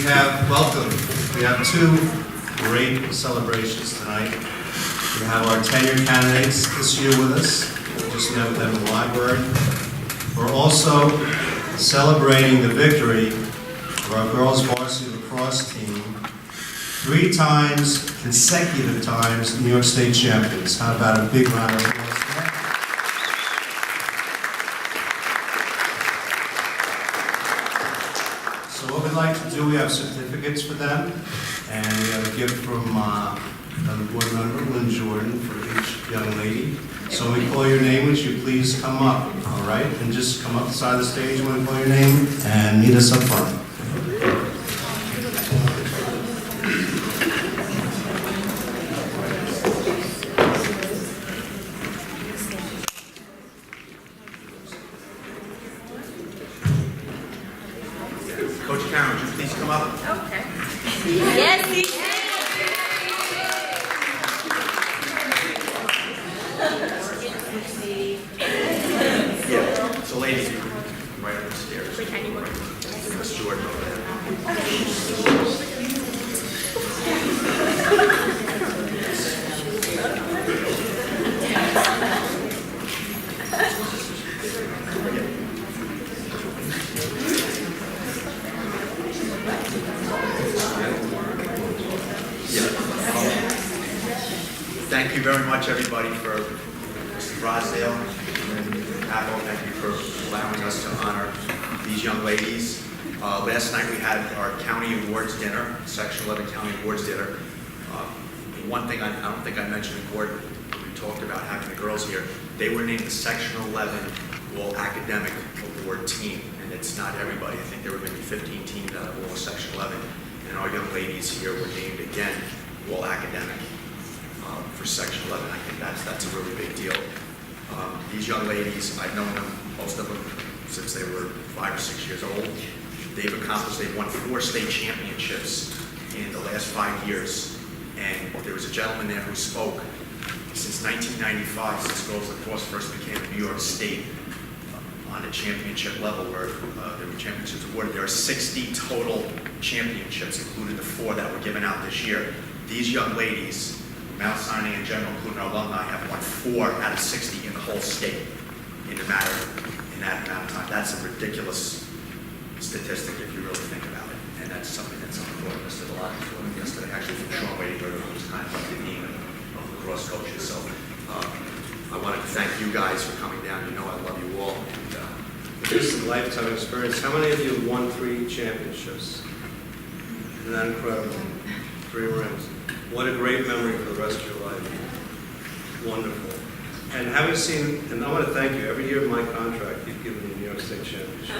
We have two great celebrations tonight. We have our tenure candidates this year with us. We just met with them in the library. We're also celebrating the victory of our girls varsity lacrosse team, 3 times, consecutive times, New York State champions. How about a big round of applause for that? So what we'd like to do, we have certificates for them, and we have a gift from another board member, Lynn Jordan, for each young lady. So when we call your name, would you please come up, all right? And just come up the side of the stage when we call your name and meet us up front. Coach Karen, would you please come up? Okay. Yes, he Yeah. So ladies, you can right up the stairs. Miss Jordan over there. Thank you very much, everybody, for Mr. Rosdale and Apple. Thank you for allowing us to honor these young ladies. Last night we had our county awards dinner, Section 11 county awards dinner. One thing I don't think I mentioned in court, we talked about having the girls here. They were named the Section 11 All Academic Award team, and it's not everybody. I think there were maybe 15 teams out of all Section 11, and our young ladies here were named again All Academic. For Section 11, I think that's a really big deal. These young ladies, I've known them, most of them, since they were 5 or 6 years old. They've won 4 state championships in the last 5 years. And there was a gentleman there who spoke. Since 1995, since girls lacrosse first became New York State on a championship level where there were championships awarded, there are 60 total championships, including the 4 that were given out this year. These young ladies, Mount Sinai in general, including our alumni, have won 4 out of 60 in the whole state in that amount of time. That's a ridiculous statistic if you really think about it. And that's something that's on the board listed a lot before yesterday, actually from Sean Wadeberger, who was kind of like the dean of lacrosse coaches. So I wanted to thank you guys for coming down. You know I love you all. And, This is a lifetime experience. How many of you have won 3 championships? Isn't that incredible? 3 rings. What a great memory for the rest of your life. Wonderful. And having seen, and I want to thank you, every year of my contract, you've given me New York State Championship.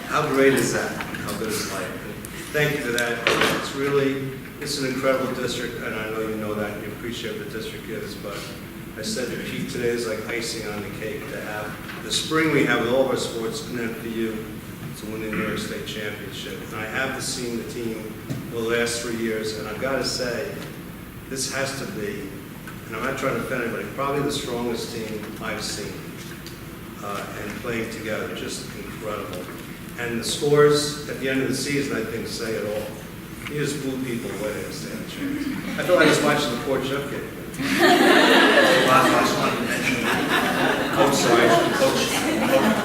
How great is that? How good is life? Thank you for that. It's an incredible district, and I know you know that, and you appreciate what the district is, but I said to Pete today is like icing on the cake to have the spring we have with all of our sports, and then for you to win the New York State Championship. And I have seen the team the last 3 years, and I've got to say, this has to be, and I'm not trying to offend anybody, probably the strongest team I've seen, and playing together, just incredible. And the scores at the end of the season, I think, say it all. You just blew people away and stand a chance. I feel like I was watching the Port Jeff game.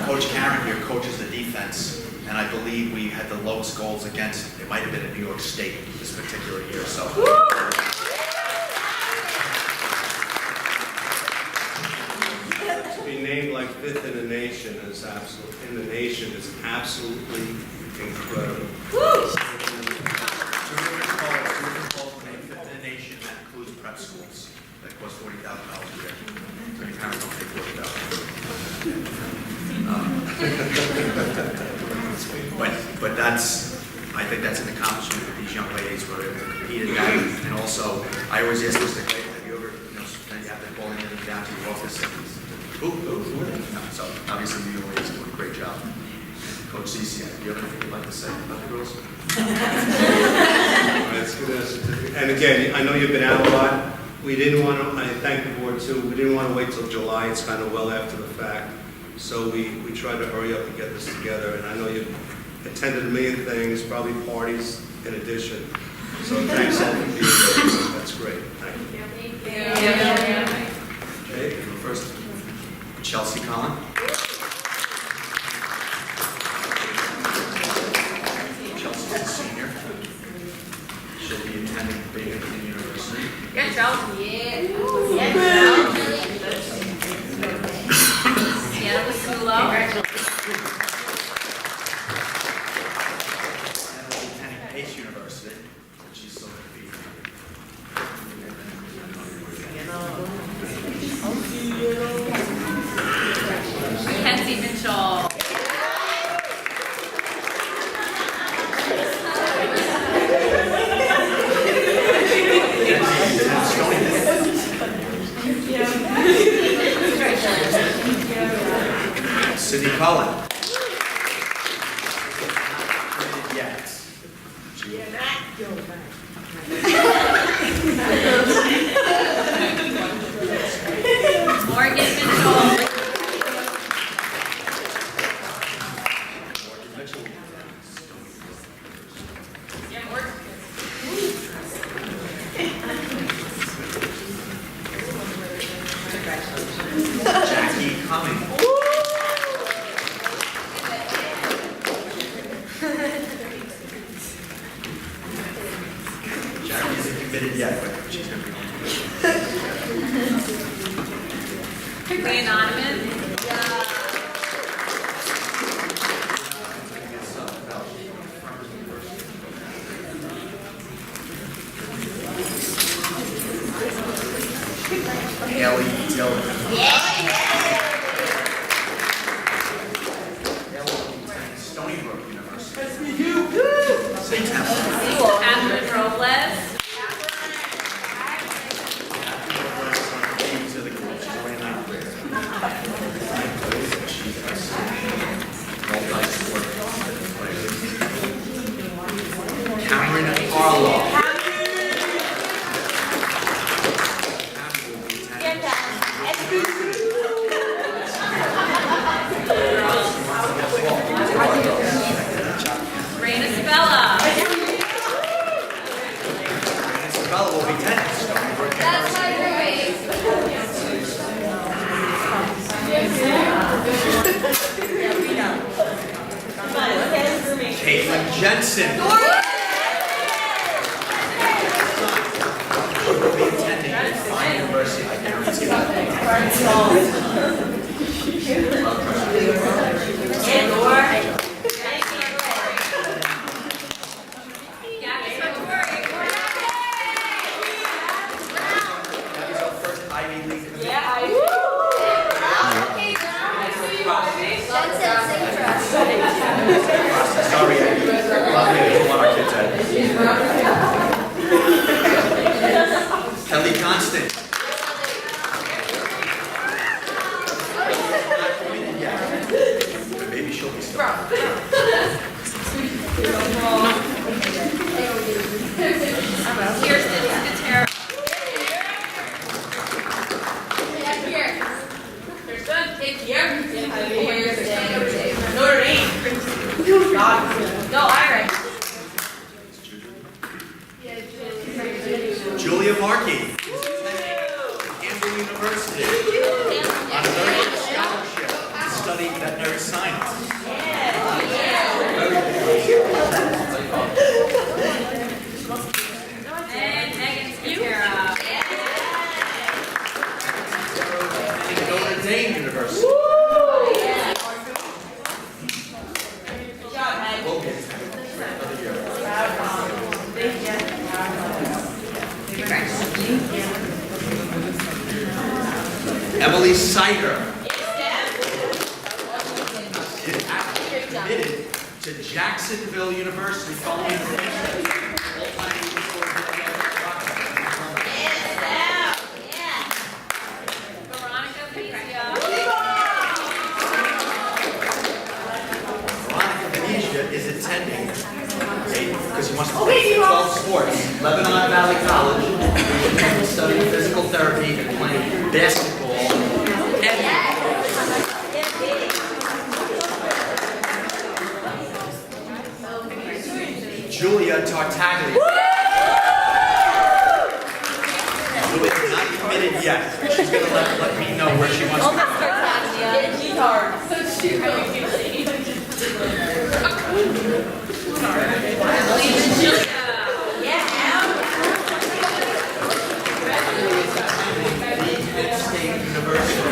Coach Karen here coaches the defense, and I believe we had the lowest goals against. It might have been in New York State this particular year. So. To be named like 5th in the nation is absolutely incredible. That includes prep schools that cost $40,000 a year. So your parents don't pay $40,000. But I think that's an accomplishment for these young ladies who are able to compete in that. And also, I always ask Mr. Clay, have you ever, then you have to call in and down to your office and who are they? So obviously, you ladies doing a great job. And Coach Cece, do you have anything you'd like to say about the girls? That's good. And again, I know you've been out a lot. We didn't want to, I thank the board too, we didn't want to wait till July. It's kind of well after the fact. So we tried to hurry up and get this together. And I know attended a million things, probably parties in addition. So thanks all for being here. That's great. Thank you. Okay, first, Chelsea Collin. Chelsea's a senior. She'll be attending Binghamton University. Good job. Yeah. Sienna Masulo. And will be attending Pace University, which she's still going to be. Kenzie Mitchell. Sydney Cullen. Yes. Morgan Mitchell. Yeah, Morgan. Jackie Cumming. Jackie isn't committed yet, but she's going to be on. The Anonymous. Haley Dillon. Stony Brook University. St. Temple. Catherine Robles. To the group. She's only in ninth grade. She's multi-sport. Cameron Harlow. Raina Sabella. Isabella will be 10. Stony Brook That's my roommate. Caitlin Jensen will be attending Fine University. I guarantee that. Gabby Sartori. That is our first Ivy League. Sorry, I love you. I want our kids out. Kelly Constant. Yeah. Maybe she'll be still. Kirsten Scatera. No, Ira. Julia Markey. Campbell University. On a very scholarship to study veterinary science. And Megan Scatera. And Notre Dame University. We'll get to another year. Emily Sider is actually committed to Jacksonville University following Veronica Vizia. Veronica Venetia is attending because he wants to play 12 sports. Lebanon Valley College, studying physical therapy and playing basketball. Lucia Tartaglia. Who is not committed yet. She's going to let me know where she wants to go. State University.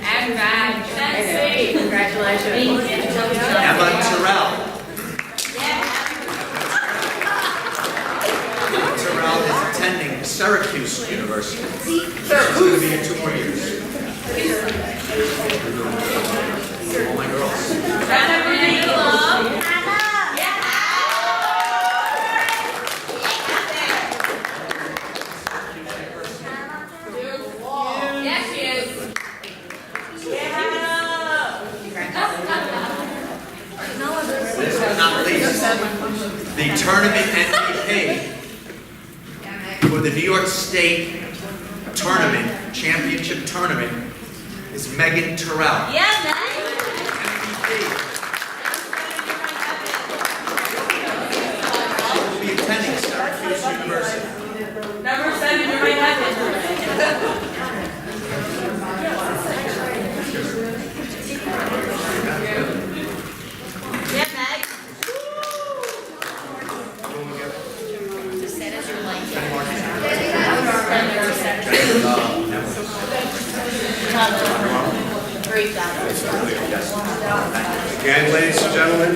And Raj. Congratulations. Emma Terrell. Emma Terrell is attending Syracuse University. She's going to be here 2 more years. All my girls. Jennifer Nicolom. Yes, she is. Last but not least, the tournament MVP for the New York State tournament, championship tournament, is Megan Terrell. Yeah, MVP. She will be attending Syracuse University. Number 7, you might have it. Yeah, Meg. Just set as your Great job. Again, ladies and gentlemen,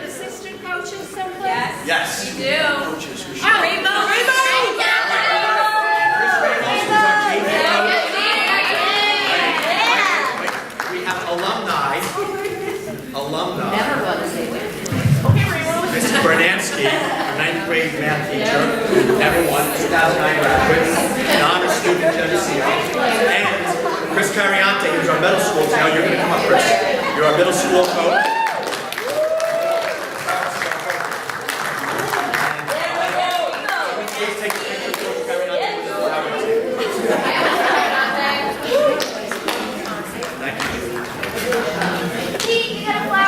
Assistant coaches someplace? Yes. You do. Coaches who should- Rainbow. We have alumni. Never was. Mrs. Bernansky, a 9th grade math teacher, never won, 2009 graduate, an honor student at Geneseo, and Chris Cariante, who's our middle school. Now you're going to come up, Chris. You're our middle school coach. Please take a picture of Coach Cariante with the flower team. Thank you.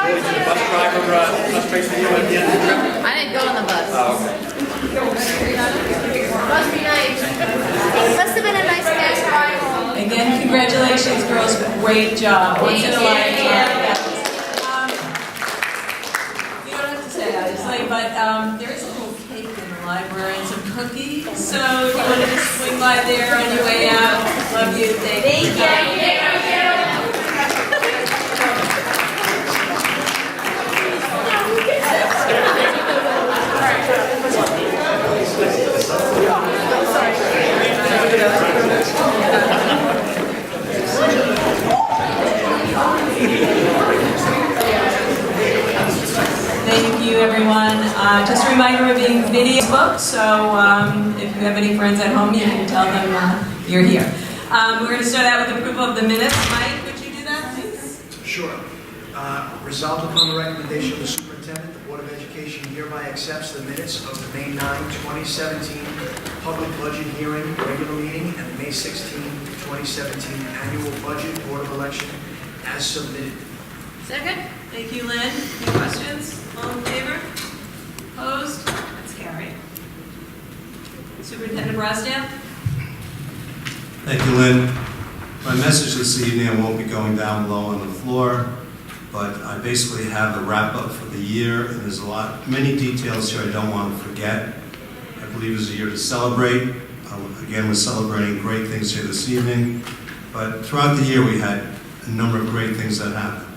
Is the bus driver touch base with you at the end of the trip? I didn't go on the bus. Oh, okay. Must be nice. Must have been a nice fast ride home. Again, congratulations, girls. Great job. Once in a lifetime. You don't have to say obviously, but there is a little cake in the library and some cookies. So if you want to just swing by there on your way out, love you. Thank you. Thank you, everyone. Just a reminder, we're being video booked, so if you have any friends at home, you can tell them you're here. We're going to start out with approval of the minutes. Mike, would you do that, please? Sure. Resolved upon the recommendation of the superintendent, the Board of Education hereby accepts the minutes of the May 9, 2017 public budget hearing regular meeting and the May 16, 2017 annual budget Board of Election as submitted. Second? Thank you, Lynn. Any questions? All in favor? Opposed? That's carried. Superintendent Brasdam? Thank you, Lynn. My message this evening, I won't be going down low on the floor, but I basically have the wrap-up for the year, and there's many details here I don't want to forget. I believe it's a year to celebrate. Again, we're celebrating great things here this evening, but throughout the year we had a number of great things that happened.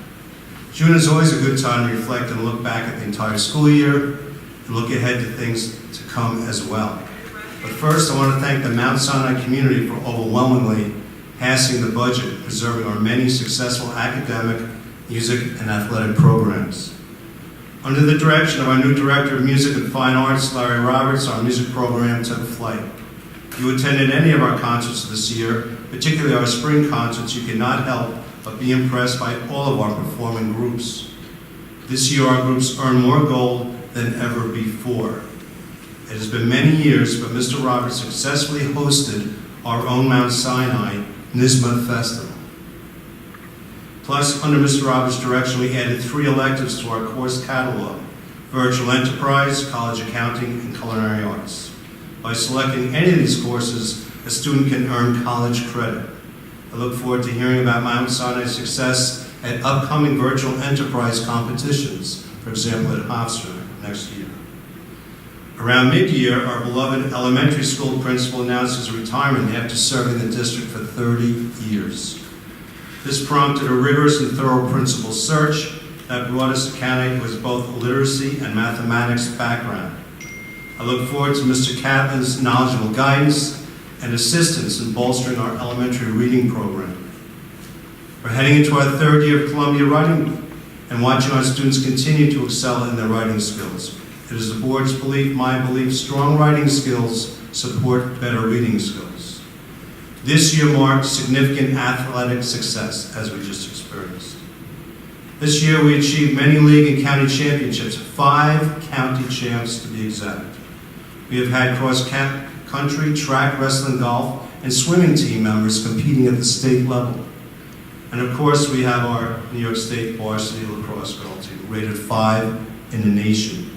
June is always a good time to reflect and look back at the entire school year and look ahead to things to come as well. But first, I want to thank the Mount Sinai community for overwhelmingly passing the budget, preserving our many successful academic, music, and athletic programs. Under the direction of our new Director of Music and Fine Arts, Larry Roberts, our music program took flight. If you attended any of our concerts this year, particularly our spring concerts, you cannot help but be impressed by all of our performing groups. This year, our groups earned more gold than ever before. It has been many years, but Mr. Roberts successfully hosted our own Mount Sinai NISMA Festival. Plus, under Mr. Roberts' direction, we added 3 electives to our course catalog: Virtual Enterprise, College Accounting, and Culinary Arts. By selecting any of these courses, a student can earn college credit. I look forward to hearing about Mount Sinai's success at upcoming Virtual Enterprise competitions, for example at Hofstra next year. Around mid-year, our beloved elementary school principal announced his retirement after serving the district for 30 years. This prompted a rigorous and thorough principal search that brought us a candidate with both a literacy and mathematics background. I look forward to Mr. Kaplan's knowledgeable guidance and assistance in bolstering our elementary reading program. We're heading into our 3rd year of Columbia Writing and watching our students continue to excel in their writing skills. It is the board's belief, my belief, strong writing skills support better reading skills. This year marked significant athletic success, as we just experienced. This year we achieved many league and county championships, 5 county champs to be exact. We have had cross-country, track, wrestling, golf, and swimming team members competing at the state level. And of course we have our New York State varsity lacrosse girl team, rated 5 in the nation.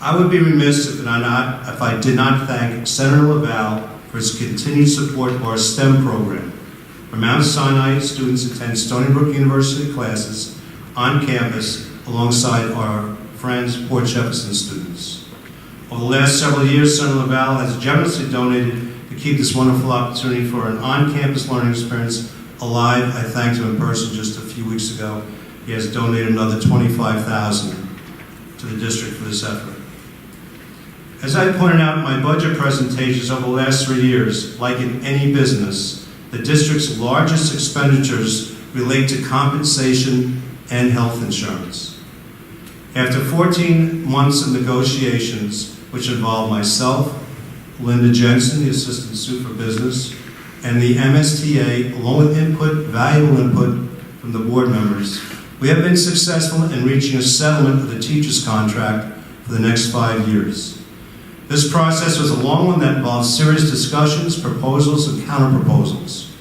I would be remiss if I did not thank Senator LaValle for his continued support of our STEM program. For Mount Sinai, students attend Stony Brook University classes on campus alongside our friends, Port Jefferson students. Over the last several years, Senator LaValle has generously donated to keep this wonderful opportunity for an on-campus learning experience alive. I thanked him in person just a few weeks ago. He has donated another $25,000 to the district for this effort. As I pointed out in my budget presentations over the last 3 years, like in any business, the district's largest expenditures relate to compensation and health insurance. After 14 months of negotiations, which involved myself, Linda Jensen, the Assistant Super Business, and the MSTA, along with valuable input from the board members, we have been successful in reaching a settlement of the teacher's contract for the next 5 years. This process was a long one that involved serious discussions, proposals, and counter-proposals,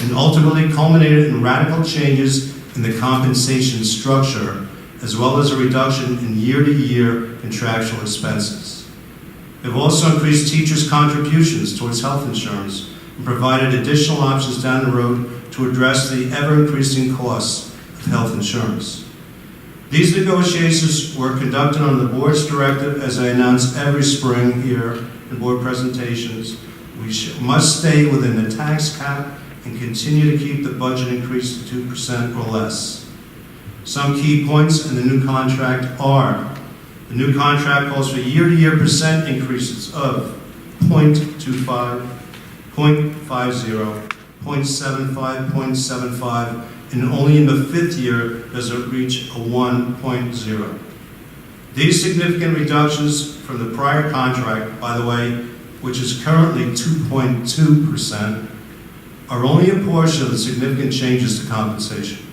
and ultimately culminated in radical changes in the compensation structure, as well as a reduction in year-to-year contractual expenses. We've also increased teachers' contributions towards health insurance and provided additional options down the road to address the ever-increasing costs of health insurance. These negotiations were conducted under the board's directive, as I announce every spring here in board presentations. We must stay within the tax cap and continue to keep the budget increase to 2% or less. Some key points in the new contract are: the new contract calls for year-to-year percent increases of 0.25, 0.50, 0.75, 0.75, and only in the 5th year does it reach a 1.0. These significant reductions from the prior contract, by the way, which is currently 2.2%, are only a portion of the significant changes to compensation.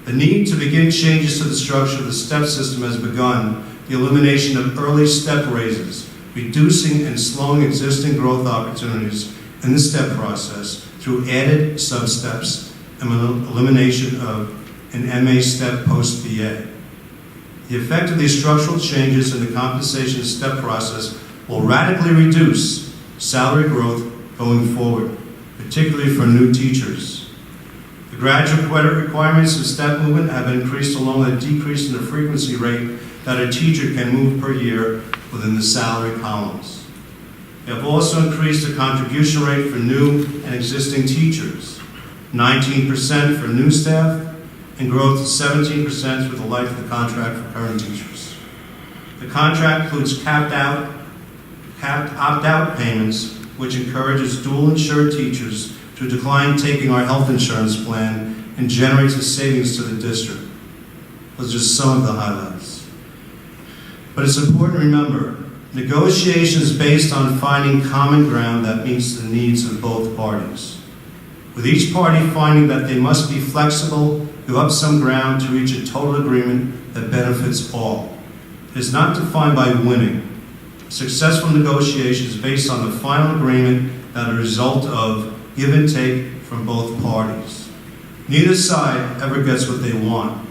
The need to begin changes to the structure of the step system has begun, the elimination of early step raises, reducing and slowing existing growth opportunities in the step process through added sub-steps, and elimination of an MA step post-BA. The effect of these structural changes in the compensation step process will radically reduce salary growth going forward, particularly for new teachers. The graduate credit requirements of step movement have increased along with a decrease in the frequency rate that a teacher can move per year within the salary columns. We have also increased the contribution rate for new and existing teachers, 19% for new staff, and growth to 17% through the life of the contract for current teachers. The contract includes capped opt-out payments, which encourages dual-insured teachers to decline taking our health insurance plan and generates a savings to the district. Those are just some of the highlights. But it's important to remember, negotiation is based on finding common ground that meets the needs of both parties, with each party finding that they must be flexible, give up some ground to reach a total agreement that benefits all. It is not defined by winning. Successful negotiation is based on the final agreement that is a result of give and take from both parties. Neither side ever gets what they want.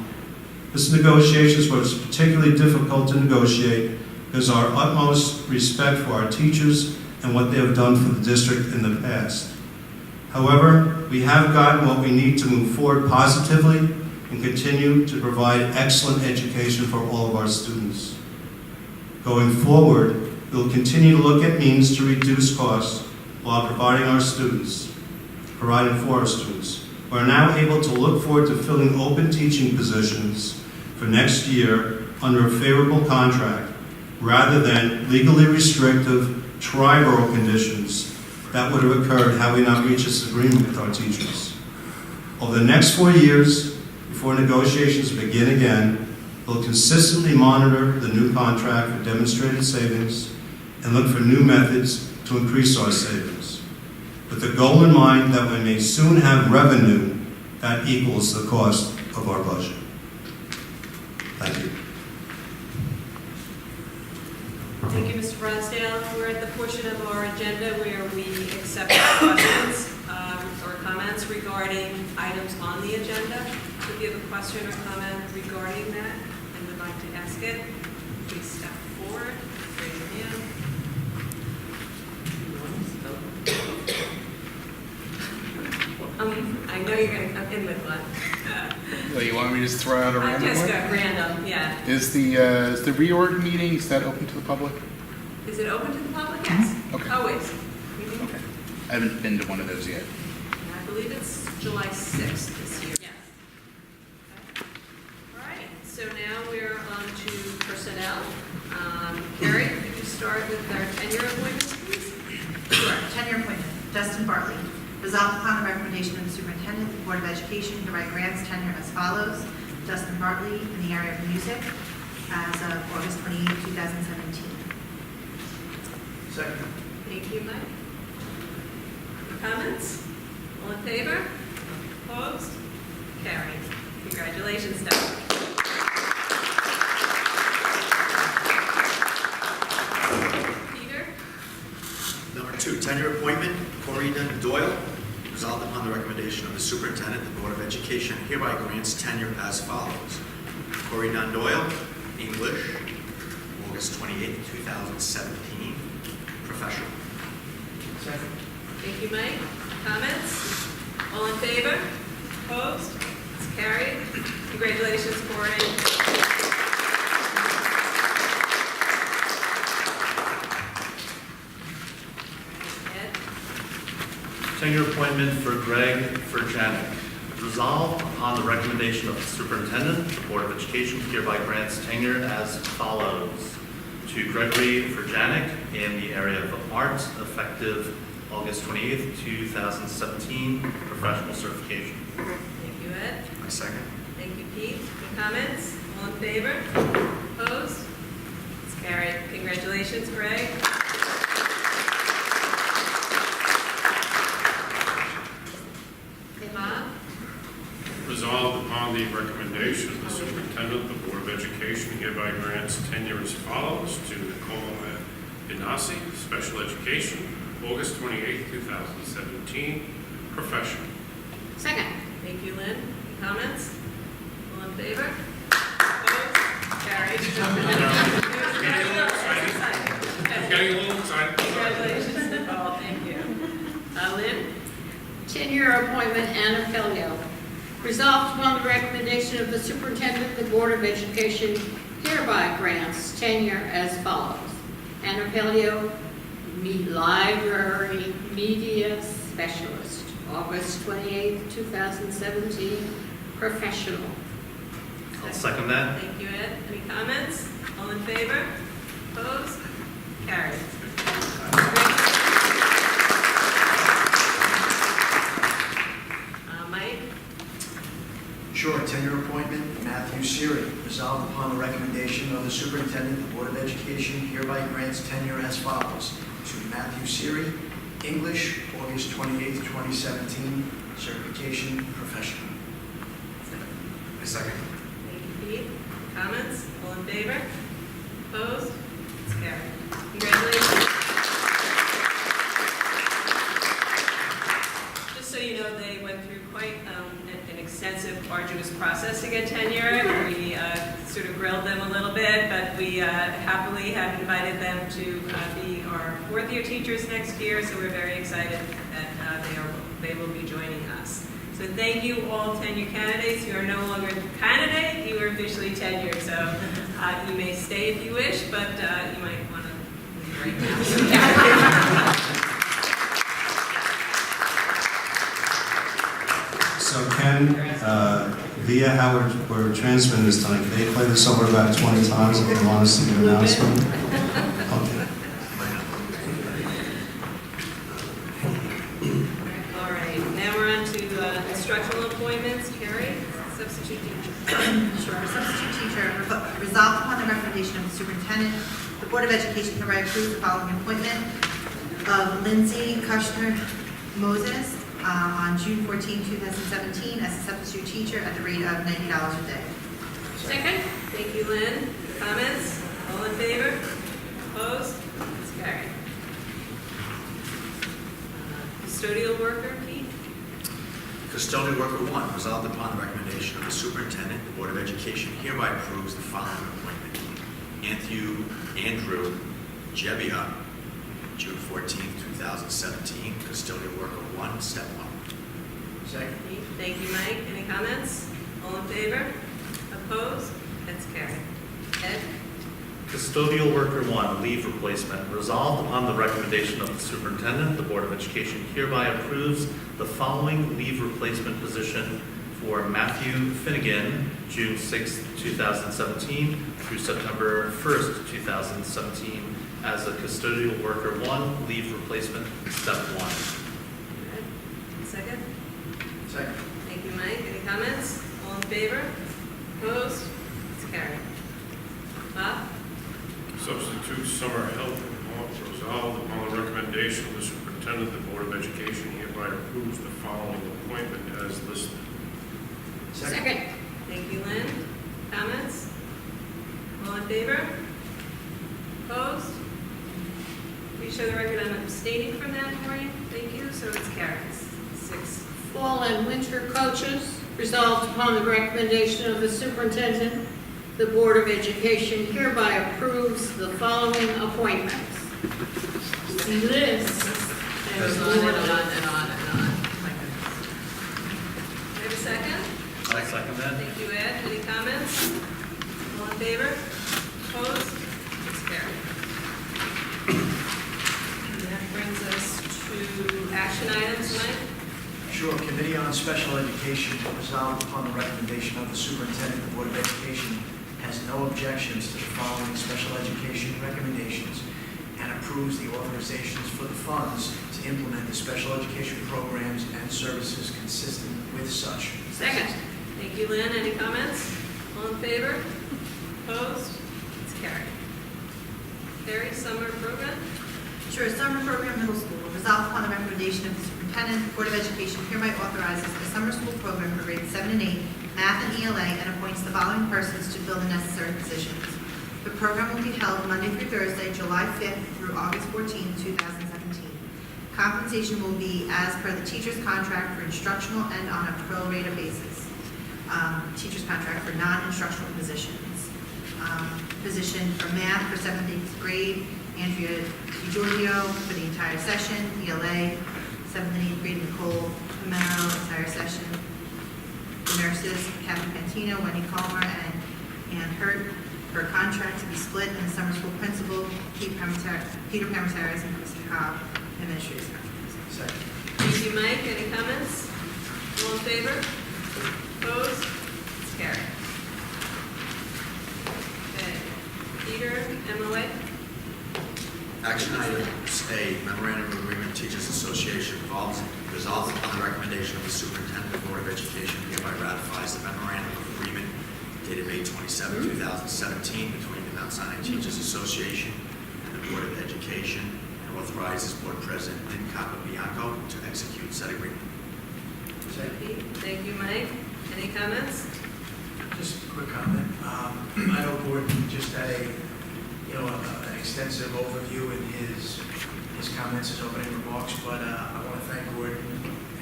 This negotiation is what's particularly difficult to negotiate because our utmost respect for our teachers and what they have done for the district in the past. However, we have gotten what we need to move forward positively and continue to provide excellent education for all of our students. Going forward, we will continue to look at means to reduce costs while providing for our students. We are now able to look forward to filling open teaching positions for next year under a favorable contract rather than legally restrictive tri-borough conditions that would have occurred had we not reached this agreement with our teachers. Over the next 4 years, before negotiations begin again, we'll consistently monitor the new contract for demonstrated savings and look for new methods to increase our savings, with the goal in mind that we may soon have revenue that equals the cost of our budget. Thank you. Thank you, Mr. Bronsdale. We're at the portion of our agenda where we accept questions or comments regarding items on the agenda. If you have a question or comment regarding that and would like to ask it, please step forward, raise your hand. I know you're going to come in with one. Well, you want me to just throw out a random Just one? go random, yeah. Is the reorg meeting, is that open to the public? Is it open to the public? Yes. Okay. Always. Okay. I haven't been to one of those yet. I believe it's July 6th this year. Yes. Okay. All right, so now we're on to personnel. Carrie, could you start with our tenure appointments, please? Sure. Tenure appointment. Dustin Bartley. Resolved upon the recommendation of the superintendent, the Board of Education hereby grants tenure as follows. Dustin Bartley in the area of music as of August 28, 2017. Second. Thank you, Mike. Comments? All in favor? Opposed? Carried. Congratulations, Dustin. Peter? Number 2, tenure appointment, Corina Doyle. Resolved upon the recommendation of the superintendent, the Board of Education hereby grants tenure as follows. Corina Doyle, English, August 28, 2017, professional. Second. Thank you, Mike. Comments? All in favor? Opposed? It's carried. Congratulations, Cory. Ed? Tenure appointment for Greg Furjanik. Resolved upon the recommendation of the superintendent, the Board of Education hereby grants tenure as follows. To Gregory Furjanik in the area of arts, effective August 28th, 2017, professional certification. Thank you, Ed. My second. Thank you, Pete. Any comments? All in favor? Opposed? It's carried. Congratulations, Greg. Bob? Resolved upon the recommendation of the superintendent, the Board of Education hereby grants tenure as follows to Nicole Benassi, special education, August 28, 2017, professional. Second. Thank you, Lynn. Any comments? All in favor? Opposed? Carried. I'm getting a little excited. Congratulations, Nicole. Thank you. Lynn? Tenure appointment, Anna Pelio. Resolved upon the recommendation of the superintendent, the Board of Education hereby grants tenure as follows. Anna Pelio, Library Media Specialist, August 28, 2017, professional. I'll second that. Thank you, Ed. Any comments? All in favor? Opposed? Carried. Mike? Sure, tenure appointment, Matthew Siri. Resolved upon the recommendation of the superintendent, the Board of Education hereby grants tenure as follows. To Matthew Siri, English, August 28th, 2017, certification professional. A second. Thank you, Pete. Comments? All in favor? Opposed? It's carried. Congratulations. Just so you know, they went through quite an extensive, arduous process to get tenure. We sort of grilled them a little bit, but we happily have invited them to be our fourth-year teachers next year, so we're very excited that they will be joining us. So thank you all tenure candidates. You are no longer candidate, you are officially tenured. So you may stay if you wish, but you might want to leave right now. So Ken, via Howard, we're transmitting this tonight. Can they play this over about 20 times if they want us to do an announcement? Okay. All right, now we're on to instructional appointments. Carrie, substitute teacher. Sure. Substitute teacher, resolved upon the recommendation of the superintendent, the Board of Education hereby approves the following appointment of Lindsay Kushner Moses on June 14, 2017, as a substitute teacher at the rate of $90 a day. Second. Thank you, Lynn. Comments? All in favor? Opposed? It's carried. Custodial worker, Pete? Custodial worker 1, resolved upon the recommendation of the superintendent, the Board of Education hereby approves the following appointment. Andrew Jebbia, June 14, 2017, custodial worker 1, step 1. Second. Thank you, Mike. Any comments? All in favor? Opposed? That's carried. Ed? Custodial worker 1, leave replacement. Resolved upon the recommendation of the superintendent, the Board of Education hereby approves the following leave replacement position for Matthew Finnegan, June 6, 2017 through September 1st, 2017, as a custodial worker 1, leave replacement, step 1. Ed? Second? Second. Thank you, Mike. Any comments? All in favor? Opposed? It's carried. Bob? Substitute summer help resolved upon the recommendation of the superintendent, the Board of Education hereby approves the following appointment as listed. Second. Thank you, Lynn. Comments? All in favor? Opposed? Please show the record I'm abstaining from that, Maureen. Thank you. So it's carried. 6. Fall and winter coaches, resolved upon the recommendation of the superintendent, the Board of Education hereby approves the following appointments. See this? Goes on and on and on and on. Do we have a second? I second that. Thank you, Ed. Any comments? All in favor? Opposed? It's carried. And that brings us to action items, Mike. Sure, Committee on Special Education, resolved upon the recommendation of the superintendent, the Board of Education has no objections to the following special education recommendations and approves the authorizations for the funds to implement the special education programs and services consistent with such. Second. Thank you, Lynn. Any comments? All in favor? Opposed? It's carried. Carrie, summer program? Sure, summer program middle school, resolved upon the recommendation of the superintendent, the Board of Education hereby authorizes the summer school program for grades 7 and 8, math and ELA, and appoints the following persons to fill the necessary positions. The program will be held Monday through Thursday, July 5th through August 14th, 2017. Compensation will be as per the teacher's contract for instructional and on a prorated basis. Teacher's contract for non-instructional positions. Position for math for 7th and 8th grade, Andrea DiGiorgio for the entire session, ELA, 7th and 8th grade, Nicole Romero, entire session. The nurses, Kathy Pantino, Wendy Calmer, and Ann Hurt, for a contract to be split, and the summer school principal, Peter Palmatares, and Kristen Cobb, administrative contracts. Second. Thank you, Mike. Any comments? All in favor? Opposed? It's carried. Okay. Peter, MOA? Action item A, memorandum of agreement Teachers Association resolved upon the recommendation of the Superintendent of the Board of Education hereby ratifies the memorandum of agreement dated May 27, 2017 between the Mount Sinai Teachers Association and the Board of Education, and authorizes Board President Lynn Capabianco to execute said agreement. Thank you, Mike. Any comments? Just a quick comment. I know Gordon just had an extensive overview in his comments, his opening remarks, but I want to thank Gordon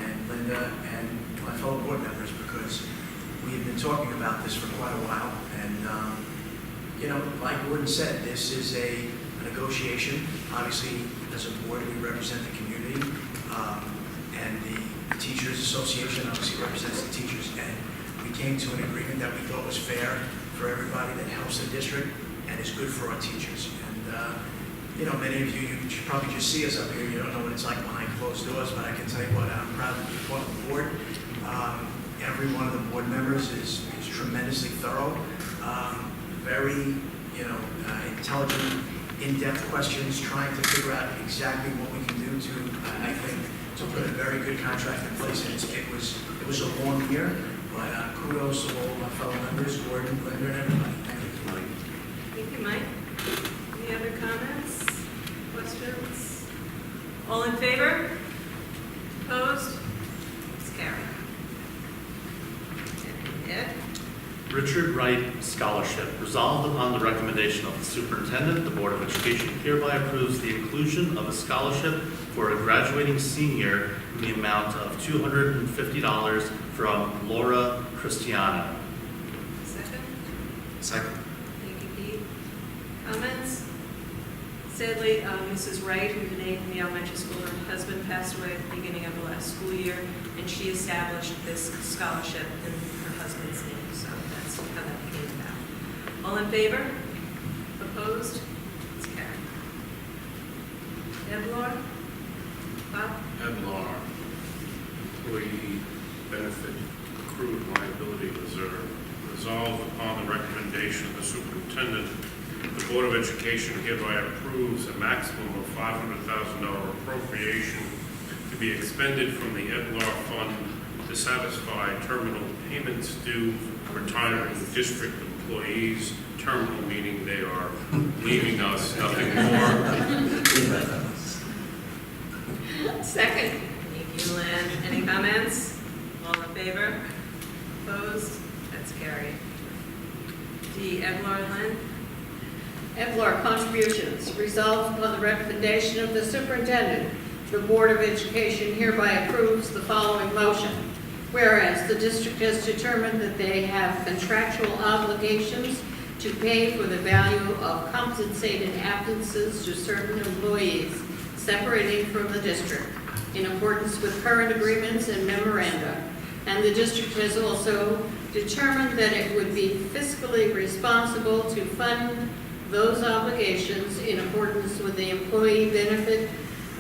and Linda and my fellow board members because we have been talking about this for quite a while. And, like Gordon said, this is a negotiation. Obviously, as a board, we represent the community, and the Teachers Association obviously represents the teachers. And we came to an agreement that we thought was fair for everybody, that helps the district and is good for our teachers. And, many of you should probably just see us up here. You don't know what it's like behind closed doors, but I can tell you what, I'm proud to be part of the board. Every one of the board members is tremendously thorough, very, intelligent, in-depth questions, trying to figure out exactly what we can do to, I think, to put a very good contract in place. And it was a long year, but kudos to all my fellow members, Gordon, Linda, and everybody. Thank you. Thank you, Mike. Any other comments, questions? All in favor? Opposed? It's carried. Ed? Richard Wright Scholarship. Resolved upon the recommendation of the Superintendent, the Board of Education hereby approves the inclusion of a scholarship for a graduating senior in the amount of $250 from Laura Cristiano. Second? Second. Thank you, Pete. Comments? Sadly, Mrs. Wright, who named the elementary school, her husband passed away at the beginning of the last school year, and she established this scholarship in her husband's name. So that's how that came about. All in favor? Opposed? It's carried. Deb, Laura? Bob? EBLAR, Employee Benefit Accrued Liability Reserve. Resolved upon the recommendation of the superintendent, the Board of Education hereby approves a maximum of $500,000 appropriation to be expended from the EBLAR fund to satisfy terminal payments due retiring district employees. Terminal meaning they are leaving us, nothing more. Second. Thank you, Lynn. Any comments? All in favor? Opposed? That's carried. D, Edlar, Lynn? EBLAR contributions. Resolved upon the recommendation of the superintendent, the Board of Education hereby approves the following motion. Whereas the district has determined that they have contractual obligations to pay for the value of compensated absences to certain employees separating from the district in accordance with current agreements and memoranda. And the district has also determined that it would be fiscally responsible to fund those obligations in accordance with the Employee Benefit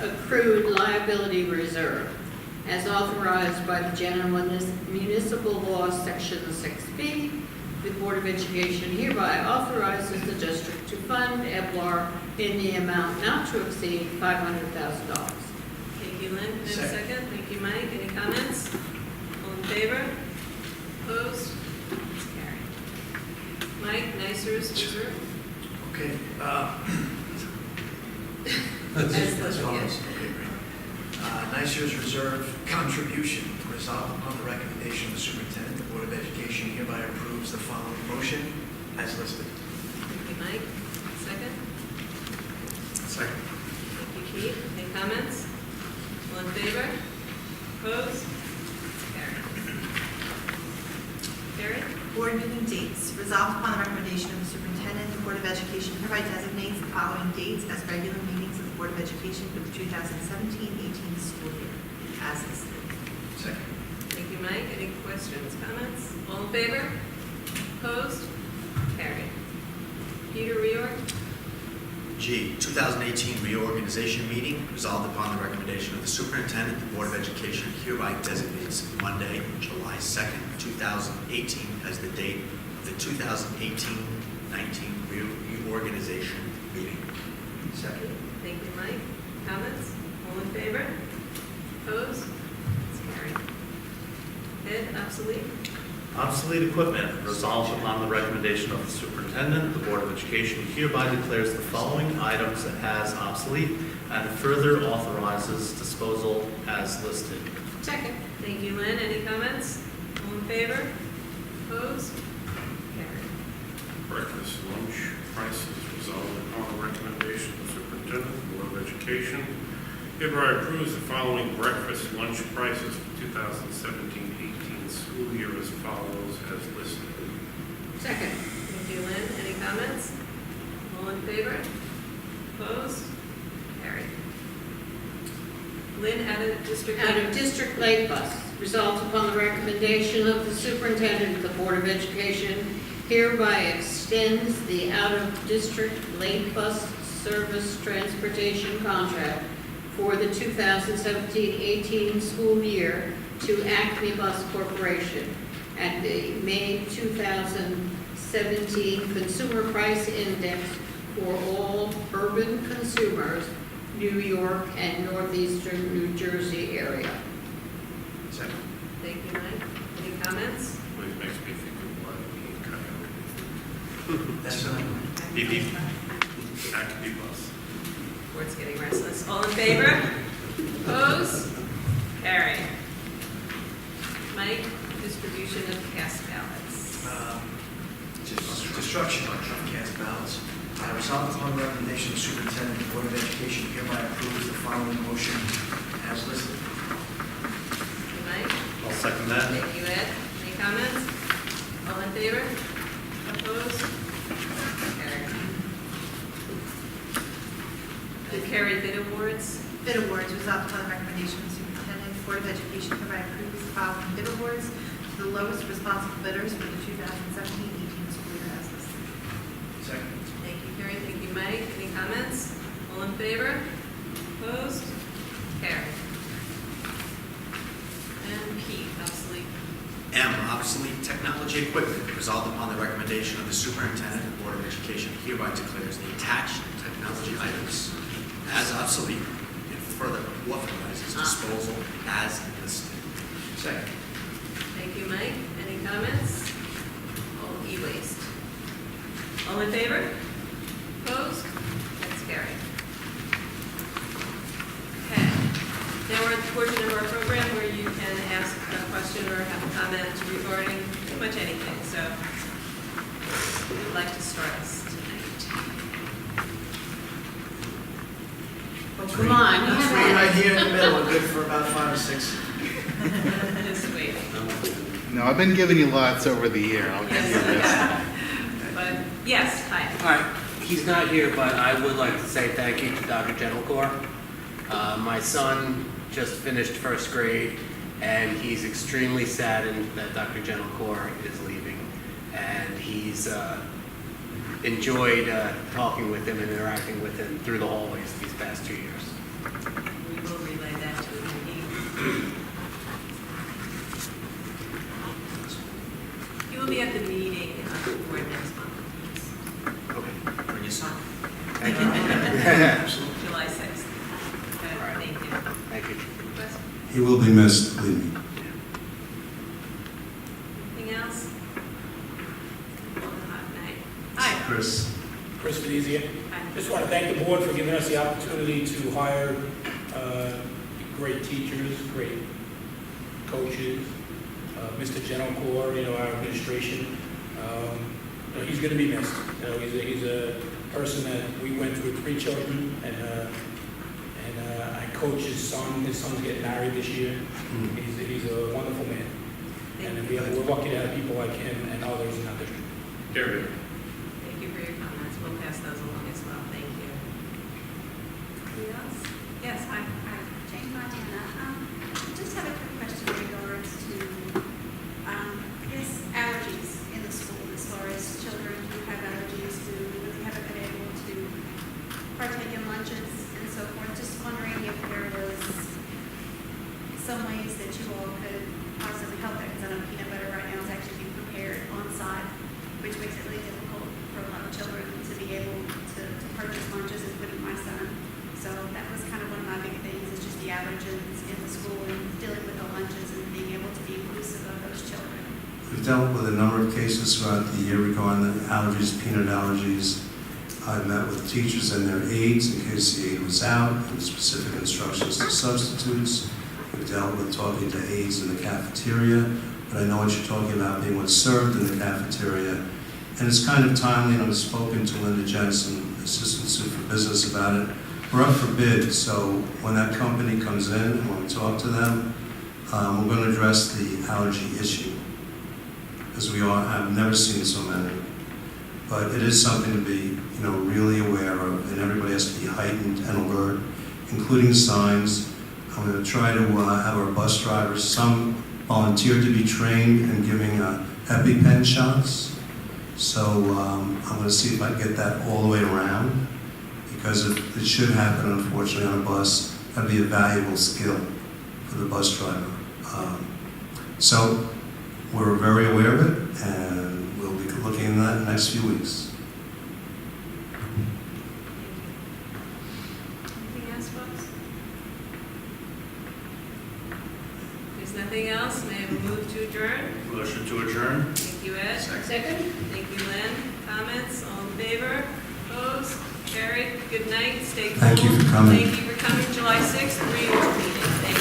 Accrued Liability Reserve, as authorized by the General Municipal Law, Section 6B. The Board of Education hereby authorizes the district to fund EBLAR in the amount not to exceed $500,000. Thank you, Lynn. And a second. Thank you, Mike. Any comments? All in favor? Opposed? It's carried. Mike, NYSERS Reserve? Okay. As As listed, follows. yes. Okay, great. NYSERS Reserve contribution. Resolved upon the recommendation of the superintendent, the Board of Education hereby approves the following motion as listed. Thank you, Mike. Second. Second. Thank you, Keith. Any comments? All in favor? Opposed? Carried. Carried. Board meeting dates. Resolved upon the recommendation of the superintendent, the Board of Education hereby designates the following dates as regular meetings of the Board of Education for the 2017-18 school year, as listed. Second. Thank you, Mike. Any questions, comments? All in favor? Opposed? Carried. Peter, reorg? G, 2018 reorganization meeting. Resolved upon the recommendation of the superintendent, the Board of Education hereby designates Monday, July 2nd, 2018 as the date of the 2018-19 reorganization meeting. Second. Thank you, Mike. Comments? All in favor? Opposed? It's carried. Ed, obsolete? Obsolete equipment. Resolved upon the recommendation of the superintendent, the Board of Education hereby declares the following items as obsolete and further authorizes disposal as listed. Second. Thank you, Lynn. Any comments? All in favor? Opposed? Carried. Breakfast lunch prices resolved upon the recommendation of the superintendent, the Board of Education hereby approves the following breakfast lunch prices for 2017-18 school year as follows as listed. Second. Thank you, Lynn. Any comments? All in favor? Opposed? Carried. Lynn, out-of-district. Out-of-district late bus. Resolved upon the recommendation of the superintendent, the Board of Education hereby extends the out-of-district late bus service transportation contract for the 2017-18 school year to Acme Bus Corporation at the May 2017 Consumer Price Index for all urban consumers, New York and northeastern New Jersey area. Second. Thank you, Lynn. Any comments? Always makes me think of Wild Bean Coyote. That's fine. Beep, beep. Acme bus. Board's getting restless. All in favor? Opposed? Carried. Mike, distribution of cast ballots. Destruction of cast ballots. Resolved upon the recommendation of the superintendent, the Board of Education hereby approves the following motion as listed. Thank you, Mike. I'll second that. Thank you, Ed. Any comments? All in favor? Opposed? Carried. The carried bid awards. Bid awards resolved upon the recommendation of the superintendent, the Board of Education hereby approves the following bid awards to the lowest responsible bidders for the 2017-18 school year as listed. Second. Thank you, Carrie. Thank you, Mike. Any comments? All in favor? Opposed? Carried. And P, obsolete. M, obsolete technology equipment. Resolved upon the recommendation of the superintendent, the Board of Education hereby declares the attached technology items as obsolete and further authorizes disposal as listed. Second. Thank you, Mike. Any comments? All e-waste. All in favor? Opposed? That's carried. Okay. Now we're at the portion of our program where you can ask a question or have a comment regarding pretty much anything. So who would like to start us tonight? Oh, come on. you Three have right it. here in the middle are good for about 5 or 6. Just waiting. No, I've been giving you lots over the year. I'll give you this. But yes, hi. All right, he's not here, but I would like to say thank you to Dr. Gentilcore. My son just finished first grade, and he's extremely saddened that Dr. Gentilcore is leaving. And he's enjoyed talking with him and interacting with him through the hallways these past 2 years. We will relay that to him. He will be at the meeting for next month. Okay, bring your son. Thank you. July 6th. Okay, thank you. Thank you. Question? He will be missed, believe me. Anything else? On a hot night. Hi. Chris? Chris Venezia. Hi. Just want to thank the board for giving us the opportunity to hire great teachers, great coaches, Mr. Gentilcore, our administration. He's going to be missed. He's a person that we went through 3 children, and I coach his son. His son's getting married this year. He's a wonderful man. And we're lucky to have people like him and others in our district. Gary. Thank you for your comments. We'll pass those along as well. Thank you. Anything else? Yes, hi. Jane Montana. I just have a quick question in regards to, allergies in the school as far as children who have allergies who really haven't been able to partake in lunches and so forth. Just wondering if there was some ways that you all could possibly help that, because I know peanut butter right now is actually being prepared on site, which makes it really difficult for a lot of children to be able to purchase lunches, including my son. So that was kind of one of my big things, is averages in the school and dealing with the lunches and being able to be inclusive of those children? We've dealt with a number of cases throughout the year regarding the allergies, peanut allergies. I've met with teachers and their aides in case the aide was out, and specific instructions to substitutes. We've dealt with talking to aides in the cafeteria, but I know what you're talking about, being what's served in the cafeteria. And it's kind of timely, and I've spoken to Linda Jensen, Assistant Super for Business, about it. We're up for bid, so when that company comes in and when we talk to them, we're going to address the allergy issue. As we are, I've never seen so many. But it is something to be, really aware of, and everybody has to be heightened and alert, including signs. I'm going to try to have our bus drivers, some volunteer to be trained in giving EpiPen shots. So I'm going to see if I can get that all the way around, because if it should happen, unfortunately, on a bus, that'd be a valuable skill for the bus driver. So we're very aware of it, and we'll be looking at that in the next few weeks. Anything else, folks? There's nothing else. May I have a move to adjourn? Motion to adjourn? Thank you, Ed. Second? Thank you, Lynn. Comments? All in favor? Opposed? Carried. Good night. Stay cool. Thank you for coming. Thank you for coming. July 6th, meeting. Thank you.